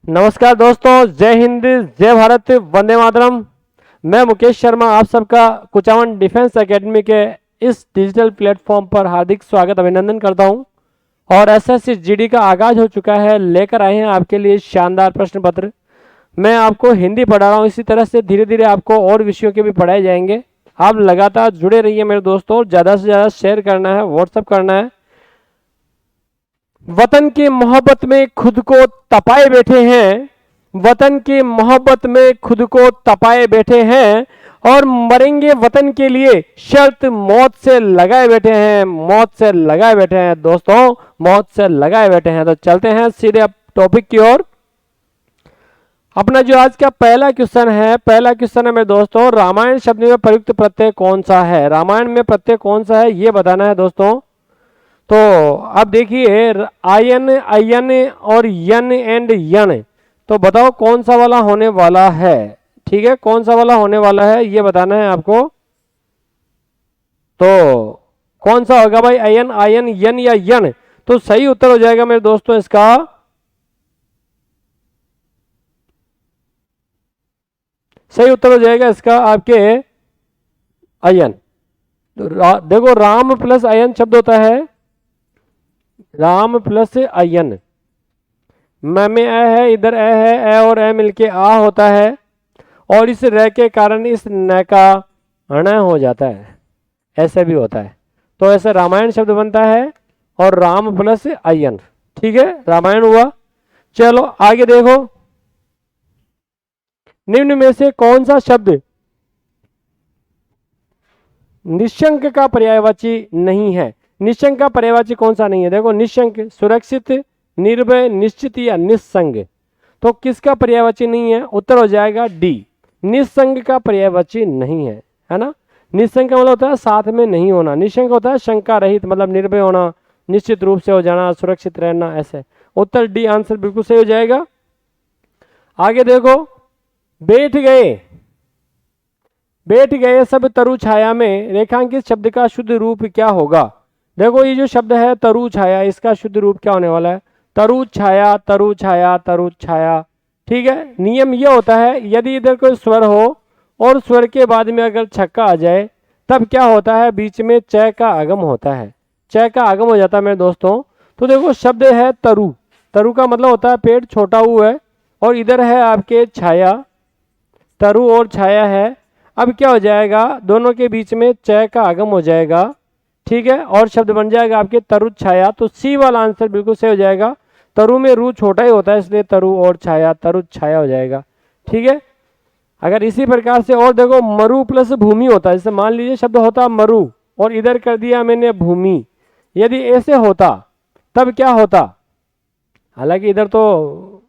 नमस्कार दोस्तों, जय हिंद, जय भारत, वंदे मातरम। मैं मुकेश शर्मा आप सबका कुचामन डिफेंस एकेडमी के इस डिजिटल प्लेटफॉर्म पर हार्दिक स्वागत अभिनंदन करता हूं। और एसएससी जीडी का आगाज हो चुका है। लेकर आए हैं आपके लिए शानदार प्रश्न पत्र। मैं आपको हिंदी पढ़ा रहा हूं, इसी तरह से धीरे धीरे आपको और विषयों के भी पढ़ाए जाएंगे। आप लगातार जुड़े रहिए मेरे दोस्तों, ज़्यादा से ज़्यादा शेयर करना है, व्हाट्सअप करना है। वतन की मोहब्बत में खुद को तपाए बैठे हैं, वतन की मोहब्बत में खुद को तपाए बैठे हैं और मरेंगे वतन के लिए, शर्त मौत से लगाए बैठे हैं, मौत से लगाए बैठे हैं दोस्तों, मौत से लगाए बैठे हैं। तो चलते हैं सीधे अब टॉपिक की ओर। अपना जो आज का पहला क्वेश्चन है मेरे दोस्तों, रामायण शब्द में प्रयुक्त प्रत्यय कौन सा है? रामायण में प्रत्यय कौन सा है ये बताना है दोस्तों। तो अब देखिए, आयन, अयन और यन एंड यन, तो बताओ कौन सा वाला होने वाला है। ठीक है, कौन सा वाला होने वाला है ये बताना है आपको। तो कौन सा होगा भाई, अयन, आयन, यन या यन? तो सही उत्तर हो जाएगा मेरे दोस्तों इसका सही उत्तर हो जाएगा इसका आपके अयन। तो देखो, राम प्लस अयन शब्द होता है, राम प्लस अयन। म में अ है, इधर अ है, अ और अ मिलके आ होता है और इस र के कारण इस न का अण हो जाता है, ऐसे भी होता है। तो ऐसे रामायण शब्द बनता है और राम प्लस अयन। ठीक है, रामायण हुआ। चलो आगे देखो, निम्न में से कौन सा शब्द निशंक का पर्यायवाची नहीं है? निशंक का पर्यायवाची कौन सा नहीं है? देखो, निशंक, सुरक्षित, निर्भय, निश्चित या निस्संग। तो किसका पर्यायवाची नहीं है? उत्तर हो जाएगा डी, निस्संग का पर्यायवाची नहीं है ना। निस्संग का मतलब होता है साथ में नहीं होना, निशंक होता है शंका रहित, मतलब निर्भय होना, निश्चित रूप से हो जाना, सुरक्षित रहना, ऐसे। उत्तर डी आंसर बिल्कुल सही हो जाएगा। आगे देखो, बैठ गए सब तरु छाया में, रेखांकित शब्द का शुद्ध रूप क्या होगा? देखो, ये जो शब्द है तरु छाया, इसका शुद्ध रूप क्या होने वाला है? तरु छाया, तरु छाया, तरु छाया। ठीक है, नियम ये होता है, यदि इधर कोई स्वर हो और स्वर के बाद में अगर छक्का आ जाए तब क्या होता है? बीच में च का आगम होता है, च का आगम हो जाता है मेरे दोस्तों। तो देखो, शब्द है तरु, तरु का मतलब होता है पेट, छोटा ऊ है, और इधर है आपके छाया, तरु और छाया है। अब क्या हो जाएगा? दोनों के बीच में च का आगम हो जाएगा। ठीक है, और शब्द बन जाएगा आपके तरु छाया। तो सी वाला आंसर बिल्कुल सही हो जाएगा। तरु में रू छोटा ही होता है, इसलिए तरु और छाया, तरु छाया हो जाएगा। ठीक है, अगर इसी प्रकार से और देखो, मरु प्लस भूमि होता है। जैसे मान लीजिए शब्द होता मरु और इधर कर दिया मैंने भूमि, यदि ऐसे होता तब क्या होता? हालांकि इधर तो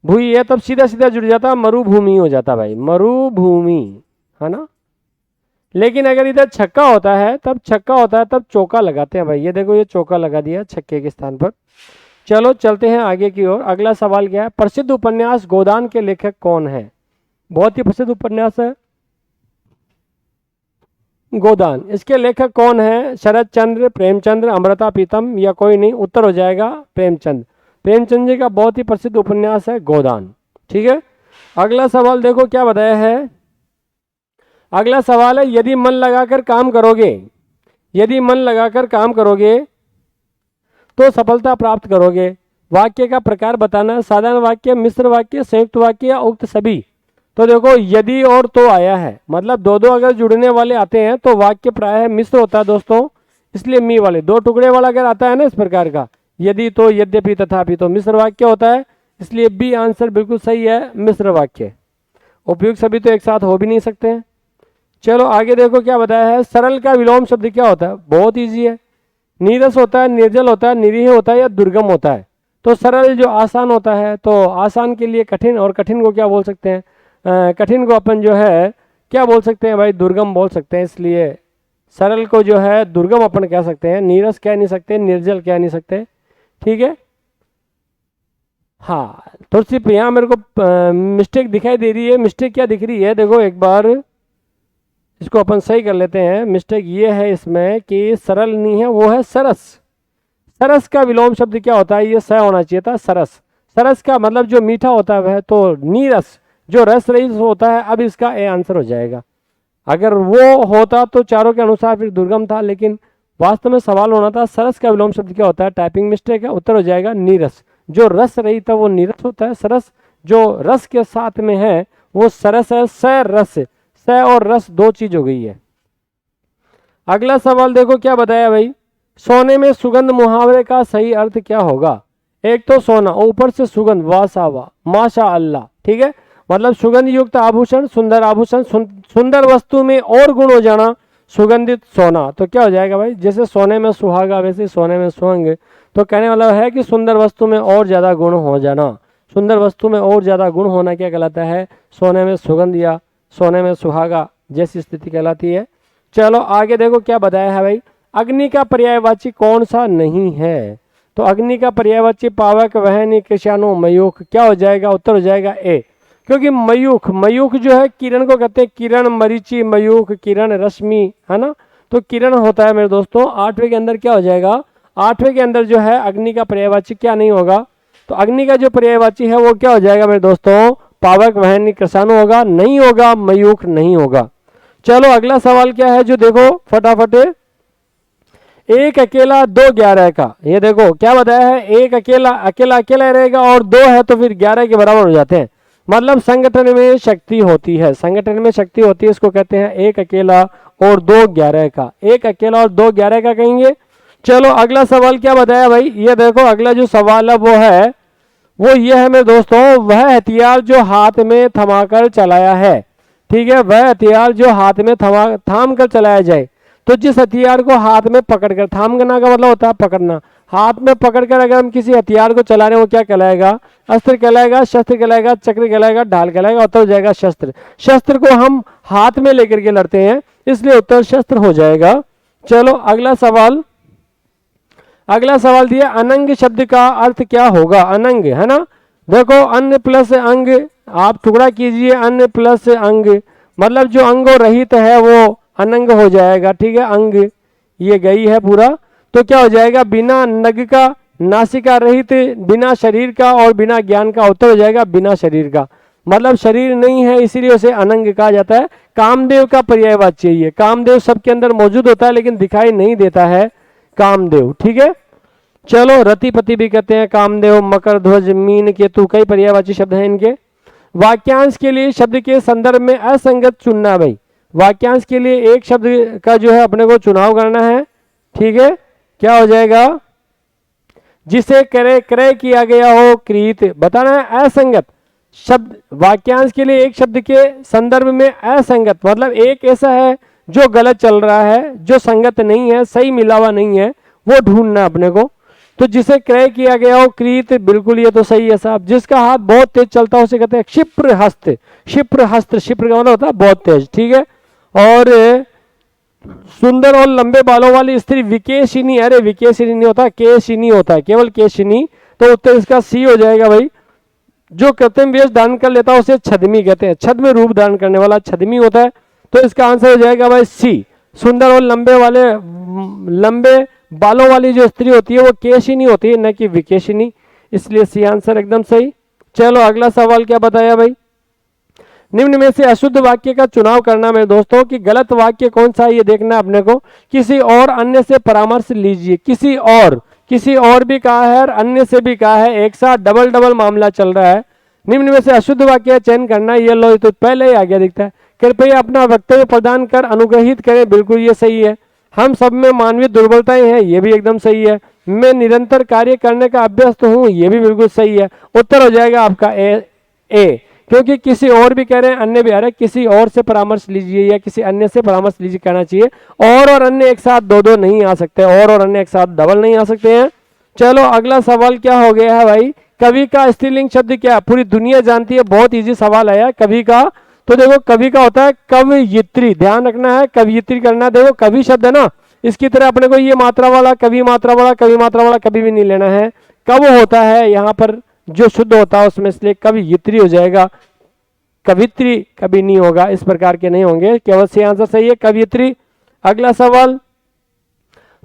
भूमि है, तब सीधा सीधा जुड़ जाता, मरुभूमि हो जाता भाई, मरुभूमि, है ना। लेकिन अगर इधर छक्का होता है, तब चौका लगाते हैं भाई। ये देखो, ये चौका लगा दिया छक्के के स्थान पर। चलो चलते हैं आगे की ओर। अगला सवाल क्या है? प्रसिद्ध उपन्यास गोदान के लेखक कौन है? बहुत ही प्रसिद्ध उपन्यास है गोदान, इसके लेखक कौन है? शरद चंद्र, प्रेमचंद्र, अमृता प्रीतम या कोई नहीं? उत्तर हो जाएगा प्रेमचंद। प्रेमचंद जी का बहुत ही प्रसिद्ध उपन्यास है गोदान। ठीक है, अगला सवाल देखो क्या बताया है। अगला सवाल है, यदि मन लगाकर काम करोगे, यदि मन लगाकर काम करोगे तो सफलता प्राप्त करोगे। वाक्य का प्रकार बताना, साधारण वाक्य, मिश्र वाक्य, संयुक्त वाक्य या उक्त सभी। तो देखो, यदि और तो आया है, मतलब दो दो अगर जुड़ने वाले आते हैं तो वाक्य प्रायः मिश्र होता है दोस्तों, इसलिए मी वाले। दो टुकड़े वाला अगर आता है ना इस प्रकार का, यदि, तो, यद्यपि, तथापि, तो मिश्र वाक्य होता है, इसलिए बी आंसर बिल्कुल सही है, मिश्र वाक्य। उपयुक्त सभी तो एक साथ हो भी नहीं सकते हैं। चलो आगे देखो क्या बताया है। सरल का विलोम शब्द क्या होता है? बहुत ईजी है, नीरस होता है, निर्जल होता है, निरीह होता है या दुर्गम होता है। तो सरल जो आसान होता है, तो आसान के लिए कठिन, और कठिन को क्या बोल सकते हैं? कठिन को अपन जो है क्या बोल सकते हैं भाई? दुर्गम बोल सकते हैं। इसलिए सरल को जो है दुर्गम अपन कह सकते हैं, नीरस कह नहीं सकते, निर्जल कह नहीं सकते। ठीक है, हाँ, थोड़ी सी यहाँ मेरे को मिस्टेक दिखाई दे रही है। मिस्टेक क्या दिख रही है? देखो एक बार इसको अपन सही कर लेते हैं। मिस्टेक ये है इसमें कि सरल नहीं है, वो है सरस। सरस का विलोम शब्द क्या होता है? ये स होना चाहिए था, सरस। सरस का मतलब जो मीठा होता है वह तो नीरस, जो रस रहित होता है। अब इसका ए आंसर हो जाएगा। अगर वो होता तो चारों के अनुसार फिर दुर्गम था, लेकिन वास्तव में सवाल होना था सरस का विलोम शब्द क्या होता है। टाइपिंग मिस्टेक है, उत्तर हो जाएगा नीरस। जो रस रहित है वो नीरस होता है, सरस जो रस के साथ में है वो सरस है। स रस, स और रस दो चीज हो गई है। अगला सवाल देखो क्या बताया भाई, सोने में सुगंध मुहावरे का सही अर्थ क्या होगा। एक तो सोना, ऊपर से सुगंध, वाह सा वाह, माशा अल्लाह, ठीक है, मतलब सुगंध युक्त आभूषण, सुंदर आभूषण, सुंदर वस्तु में और गुण हो जाना, सुगंधित सोना। तो क्या हो जाएगा भाई, जैसे सोने में सुहागा वैसे सोने में सुहांग। तो कहने वाला है कि सुंदर वस्तु में और ज्यादा गुण हो जाना, सुंदर वस्तु में और ज्यादा गुण होना क्या कहलाता है, सोने में सुगंध या सोने में सुहागा जैसी स्थिति कहलाती है। चलो आगे देखो क्या बताया है भाई, अग्नि का पर्यायवाची कौन सा नहीं है। तो अग्नि का पर्यायवाची पावक, वहनी, कृषाणु, मयूख। क्या हो जाएगा, उत्तर हो जाएगा ए, क्योंकि मयूख, मयूख जो है किरण को कहते हैं, किरण, मरीचि, मयूख, किरण, रश्मि, है ना। तो किरण होता है मेरे दोस्तों। 8वें के अंदर क्या हो जाएगा, 8वें के अंदर जो है अग्नि का पर्यायवाची क्या नहीं होगा। तो अग्नि का जो पर्यायवाची है वो क्या हो जाएगा मेरे दोस्तों, पावक, वहनी, कृषाणु होगा, नहीं होगा मयूख, नहीं होगा। चलो अगला सवाल क्या है जो देखो फटाफट, एक अकेला दो 11 का। ये देखो क्या बताया है, एक अकेला, अकेला अकेला रहेगा और दो है तो फिर 11 के बराबर हो जाते हैं। मतलब संगठन में शक्ति होती है, संगठन में शक्ति होती है, इसको कहते हैं एक अकेला और दो 11 का। एक अकेला और दो 11 का कहेंगे। चलो अगला सवाल क्या बताया भाई, ये देखो अगला जो सवाल है वो ये है मेरे दोस्तों, वह हथियार जो हाथ में थमाकर चलाया है, ठीक है, वह हथियार जो हाथ में थाम कर चलाया जाए। तो जिस हथियार को हाथ में पकड़कर, थामना का मतलब होता है पकड़ना, हाथ में पकड़कर अगर हम किसी हथियार को चला रहे हैं वो क्या कहलाएगा, अस्त्र कहलाएगा, शस्त्र कहलाएगा, चक्र कहलाएगा, ढाल कहलाएगा। उत्तर हो जाएगा शस्त्र। शस्त्र को हम हाथ में लेकर के लड़ते हैं, इसलिए उत्तर शस्त्र हो जाएगा। चलो अगला सवाल, अगला सवाल दिया, अनंग शब्द का अर्थ क्या होगा। अनंग है ना, देखो अन्न प्लस अंग, आप टुकड़ा कीजिए, अन्न प्लस अंग, मतलब जो अंगों रहित है वो अनंग हो जाएगा, ठीक है, अंग ये गई है पूरा। तो क्या हो जाएगा, बिना नग का, नासिका रहित, बिना शरीर का और बिना ज्ञान का। उत्तर हो जाएगा बिना शरीर का, मतलब शरीर नहीं है इसीलिए उसे अनंग कहा जाता है। कामदेव का पर्यायवाची है, कामदेव सबके अंदर मौजूद होता है लेकिन दिखाई नहीं देता है कामदेव, ठीक है। चलो रतिपति भी कहते हैं कामदेव, मकर ध्वज, मीन केतु, कई पर्यायवाची शब्द हैं इनके। वाक्यांश के लिए शब्द के संदर्भ में असंगत चुनना भाई, वाक्यांश के लिए एक शब्द का जो है अपने को चुनाव करना है, ठीक है। क्या हो जाएगा, जिसे क्रय क्रय किया गया हो, क्रीत, बताना है असंगत शब्द। वाक्यांश के लिए एक शब्द के संदर्भ में असंगत मतलब एक ऐसा है जो गलत चल रहा है, जो संगत नहीं है, सही मिलावा नहीं है, वो ढूंढना अपने को। तो जिसे क्रय किया गया हो, क्रीत, बिल्कुल ये तो सही है साहब। जिसका हाथ बहुत तेज चलता है उसे कहते हैं क्षिप्र हस्त, क्षिप्र हस्त, क्षिप्र का मतलब होता है बहुत तेज, ठीक है। और सुंदर और लंबे बालों वाली स्त्री विकेशिनी, अरे विकेशिनी नहीं होता, केशिनी होता है, केवल केशिनी। तो उत्तर इसका सी हो जाएगा भाई। जो कृत्रिम वेश धारण कर लेता है उसे छद्मी कहते हैं, छद्म रूप धारण करने वाला छद्मी होता है। तो इसका आंसर हो जाएगा भाई सी। सुंदर और लंबे बालों वाली जो स्त्री होती है वो केशिनी होती है, न कि विकेशिनी, इसलिए सी आंसर एकदम सही। चलो अगला सवाल क्या बताया भाई, निम्न में से अशुद्ध वाक्य का चुनाव करना मेरे दोस्तों, कि गलत वाक्य कौन सा है ये देखना अपने को। किसी और अन्य से परामर्श लीजिए, किसी और भी कहा है और अन्य से भी कहा है, एक साथ डबल डबल मामला चल रहा है। निम्न में से अशुद्ध वाक्य का चयन करना, ये लो तो पहले ही आगे दिखता है। कृपया अपना वक्तव्य प्रदान कर अनुग्रहित करें, बिल्कुल ये सही है। हम सब में मानवीय दुर्बलताएं हैं, ये भी एकदम सही है। मैं निरंतर कार्य करने का अभ्यस्त हूँ, ये भी बिल्कुल सही है। उत्तर हो जाएगा आपका ए, क्योंकि किसी और भी कह रहे हैं, अन्य भी आ रहे हैं, किसी और से परामर्श लीजिए या किसी अन्य से परामर्श लीजिए कहना चाहिए। और अन्य एक साथ दो नहीं आ सकते, और अन्य एक साथ डबल नहीं आ सकते हैं। चलो अगला सवाल क्या हो गया है भाई, कवि का स्त्रीलिंग शब्द क्या, पूरी दुनिया जानती है, बहुत इजी सवाल आया कवि का। तो देखो कवि का होता है कवयित्री, ध्यान रखना है, कवयित्री करना। देखो कवि शब्द है ना, इसकी तरह अपने को ये मात्रा वाला, कवि मात्रा वाला, कवि मात्रा वाला कभी भी नहीं लेना है। कब होता है यहाँ पर जो शुद्ध होता है उसमें, इसलिए कवयित्री हो जाएगा, कवित्री कभी नहीं होगा, इस प्रकार के नहीं होंगे, केवल सी आंसर सही है कवयित्री। अगला सवाल,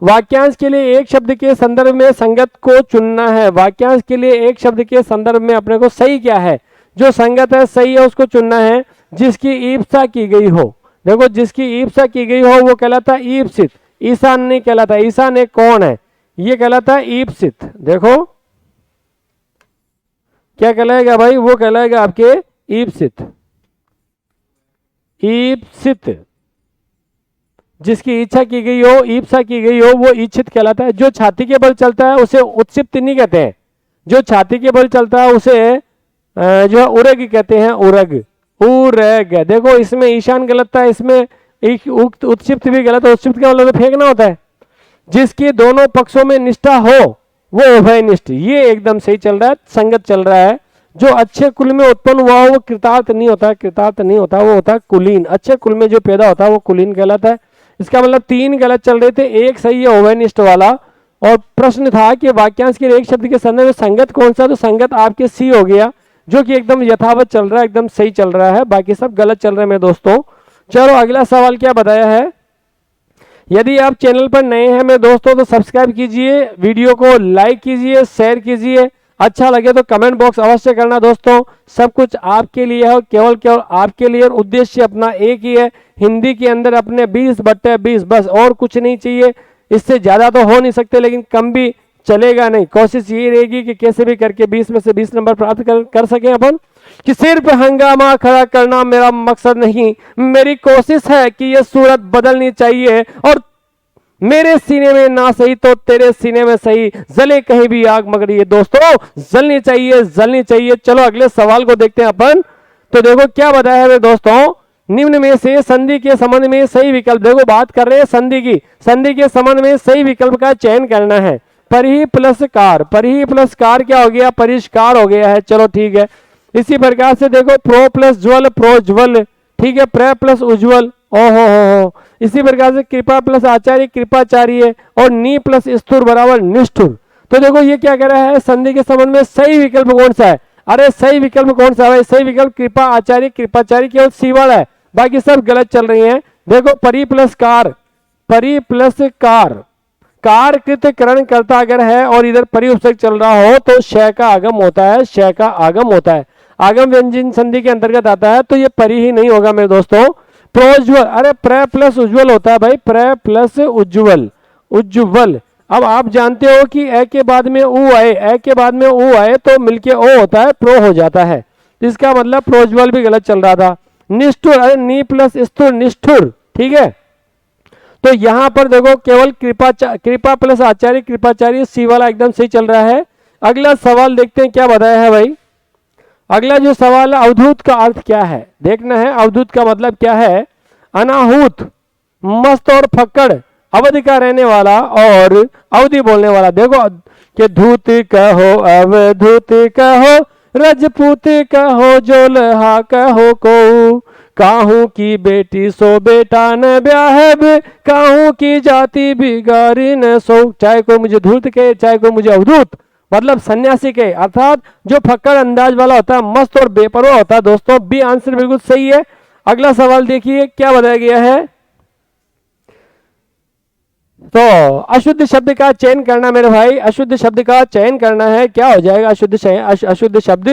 वाक्यांश के लिए एक शब्द के संदर्भ में संगत को चुनना है। वाक्यांश के लिए एक शब्द के संदर्भ में अपने को सही क्या है, जो संगत है, सही है, उसको चुनना है। जिसकी ईप्सा की गई हो, देखो जिसकी ईप्सा की गई हो वो कहलाता है ईप्सित, ईशान नहीं कहलाता। ईशान एक कौन है, ये कहलाता है ईप्सित। देखो क्या कहलाएगा भाई, वो कहलाएगा आपके ईप्सित। ईप्सित जिसकी इच्छा की गई हो, ईप्सा की गई हो, वो इच्छित कहलाता है। जो छाती के बल चलता है उसे उत्क्षिप्त नहीं कहते हैं, जो छाती के बल चलता है उसे जो है उरग कहते हैं, उरग, उरग। देखो इसमें ईशान गलत था, इसमें उत्क्षिप्त भी गलत है। उत्क्षिप्त का मतलब फेंकना होता है। जिसकी दोनों पक्षों में निष्ठा हो वो उभयनिष्ठ, ये एकदम सही चल रहा है, संगत चल रहा है। जो अच्छे कुल में उत्पन्न हुआ हो वो कृतार्थ नहीं होता, कृतार्थ नहीं होता, वो होता है कुलीन। अच्छे कुल में जो पैदा होता है वो कुलीन कहलाता है। इसका मतलब 3 गलत चल रहे थे, एक सही है उभयनिष्ठ वाला। और प्रश्न था कि वाक्यांश के एक शब्द के संदर्भ में संगत कौन सा, तो संगत आपके सी हो गया, जो कि एकदम यथावत चल रहा है, एकदम सही चल रहा है। बाकी सब गलत चल रहे हैं मेरे दोस्तों। चलो अगला सवाल क्या बताया है। यदि आप चैनल पर नए हैं मेरे दोस्तों तो सब्सक्राइब कीजिए, वीडियो को लाइक कीजिए, शेयर कीजिए, अच्छा लगे तो कमेंट बॉक्स अवश्य करना दोस्तों। सब कुछ आपके लिए है, केवल केवल आपके लिए। और उद्देश्य अपना एक ही है, हिंदी के अंदर अपने 20/20, बस और कुछ नहीं चाहिए। इससे ज्यादा तो हो नहीं सकते, लेकिन कम भी चलेगा नहीं। कोशिश ये रहेगी कि कैसे भी करके 20 में से 20 नंबर प्राप्त कर सके अपन। कि सिर्फ हंगामा खड़ा करना मेरा मकसद नहीं, मेरी कोशिश है कि ये सूरत बदलनी चाहिए। और मेरे सीने में ना सही तो तेरे सीने में सही, जले कहीं भी आग मगर ये दोस्तों जलनी चाहिए, जलनी चाहिए। चलो अगले सवाल को देखते हैं अपन। तो देखो क्या बताया है मेरे दोस्तों, निम्न में से संधि के संबंध में सही विकल्प, देखो बात कर रहे हैं संधि की, संधि के संबंध में सही विकल्प का चयन करना है। परिहि प्लस कार, परिहि प्लस कार क्या हो गया, परिष्कार हो गया है। चलो ठीक है। इसी प्रकार से देखो प्रो प्लस ज्वल, प्रोज्वल, ठीक है। प्र प्लस उज्ज्वल, ओहो हो। इसी प्रकार से कृपा प्लस आचार्य, कृपाचार्य। और नी प्लस स्थूर बराबर निष्ठुर। तो देखो ये क्या कह रहा है, संधि के संबंध में सही विकल्प कौन सा है। अरे सही विकल्प कौन सा है, सही विकल्प कृपा आचार्य, कृपाचार्य केवल सी वाला है, बाकी सब गलत चल रही हैं। देखो परि प्लस कार, परि प्लस कार, कार कृत करण करता अगर है और इधर परि उपसर्ग चल रहा हो तो शय का आगम होता है, शय का आगम होता है, आगम व्यंजन संधि के अंतर्गत आता है। तो ये परि ही नहीं होगा मेरे दोस्तों। प्रोज्वल, अरे प्र प्लस उज्ज्वल होता है भाई, प्र प्लस उज्ज्वल, उज्ज्वल। अब आप जानते हो कि ए के बाद में ऊ आए, ए के बाद में ऊ आए तो मिलके ओ होता है, प्रो हो जाता है। इसका मतलब प्रोज्वल भी गलत चल रहा था। निष्ठुर, अरे नी प्लस स्थुर, निष्ठुर, ठीक है। तो यहां पर देखो केवल कृपा प्लस आचार्य, कृपाचार्य, सी वाला एकदम सही चल रहा है। अगला सवाल देखते हैं क्या बताया है भाई। अगला जो सवाल है, अवधूत का अर्थ क्या है, देखना है। अवधूत का मतलब क्या है, अनाहूत, मस्त और फक्कड़, अवधि का रहने वाला और अवधि बोलने वाला। देखो कि धूत कहो, अवधूत कहो, रजपूत कहो, जोलहा कहो को, काहू की बेटी सो बेटा न ब्याहब, काहू की जाति बिगाड़ी न सो। चाहे कोई मुझे धूत कहे, चाहे कोई मुझे अवधूत, मतलब सन्यासी के, अर्थात जो फक्कड़ अंदाज वाला होता है, मस्त और बेपरवाह होता है। दोस्तों बी आंसर बिल्कुल सही है। अगला सवाल देखिए क्या बताया गया है। तो अशुद्ध शब्द का चयन करना मेरे भाई, अशुद्ध शब्द का चयन करना है। क्या हो जाएगा अशुद्ध शब्द,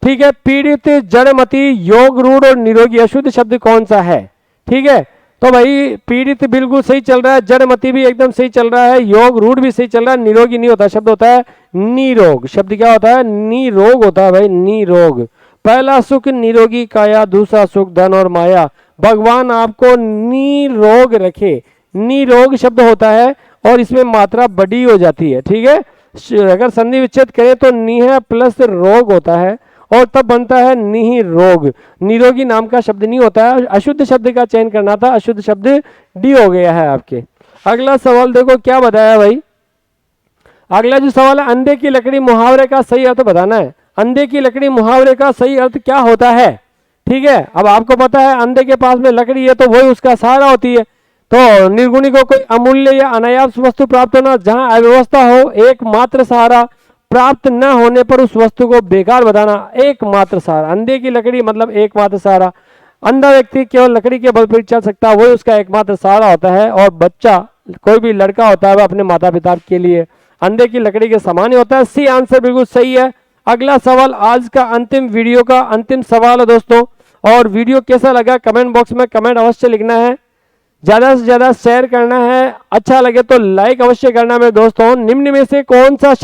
ठीक है। पीड़ित, जड़मती, योग रूढ़ और निरोगी, अशुद्ध शब्द कौन सा है, ठीक है। तो भाई पीड़ित बिल्कुल सही चल रहा है, जड़मती भी एकदम सही चल रहा है, योग रूढ़ भी सही चल रहा है, निरोगी नहीं होता, शब्द होता है निरोग। शब्द क्या होता है, निरोग होता है भाई, निरोग। पहला सुख निरोगी काया, दूसरा सुख धन और माया। भगवान आपको निरोग रखे, निरोग शब्द होता है और इसमें मात्रा बड़ी हो जाती है, ठीक है। अगर संधि विच्छेद करें तो निह प्लस रोग होता है और तब बनता है निहि रोग, निरोगी नाम का शब्द नहीं होता है। अशुद्ध शब्द का चयन करना था, अशुद्ध शब्द डी हो गया है आपके। अगला सवाल देखो क्या बताया भाई। अगला जो सवाल है, अंधे की लकड़ी मुहावरे का सही अर्थ बताना है। अंधे की लकड़ी मुहावरे का सही अर्थ क्या होता है, ठीक है। अब आपको पता है अंधे के पास में लकड़ी है तो वही उसका सहारा होती है। तो निर्गुणी को कोई अमूल्य या अनायास वस्तु प्राप्त होना, जहां अव्यवस्था हो, एकमात्र सहारा, प्राप्त न होने पर उस वस्तु को बेकार बताना, एकमात्र सहारा। अंधे की लकड़ी मतलब एकमात्र सहारा। अंधा व्यक्ति केवल लकड़ी के बल पर चल सकता है, वही उसका एकमात्र सहारा होता है। और बच्चा कोई भी लड़का होता है वह अपने माता पिता के लिए अंधे की लकड़ी के समान ही होता है। सी आंसर बिल्कुल सही है। अगला सवाल आज का अंतिम वीडियो का अंतिम सवाल है दोस्तों, और वीडियो कैसा लगा कमेंट बॉक्स में कमेंट अवश्य लिखना है, ज्यादा से ज्यादा शेयर करना है, अच्छा लगे तो लाइक अवश्य करना मेरे दोस्तों। निम्न में से कौन सा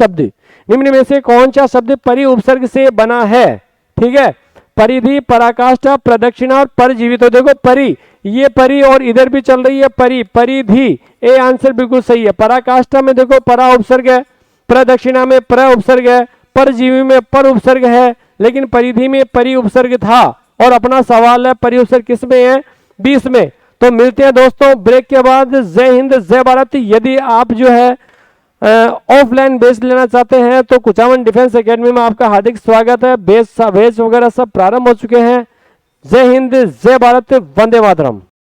शब्द परि उपसर्ग से बना है? ठीक है, परिधि, पराकाष्ठा, प्रदक्षिणा और परजीवी। तो देखो परि, ये परि और इधर भी चल रही है परि, परिधि, ए आंसर बिल्कुल सही है। पराकाष्ठा में देखो परा उपसर्ग है, प्रदक्षिणा में प्र उपसर्ग है, परजीवी में पर उपसर्ग है, लेकिन परिधि में परि उपसर्ग था। और अपना सवाल है परि उपसर्ग किस में है? 20 में। तो मिलते हैं दोस्तों ब्रेक के बाद। जय हिंद, जय भारत। यदि आप जो है ऑफलाइन बेस लेना चाहते हैं तो कुचामन डिफेंस एकेडमी में आपका हार्दिक स्वागत है। बेस वगैरह सब प्रारंभ हो चुके हैं। जय हिंद, जय भारत, वंदे मातरम।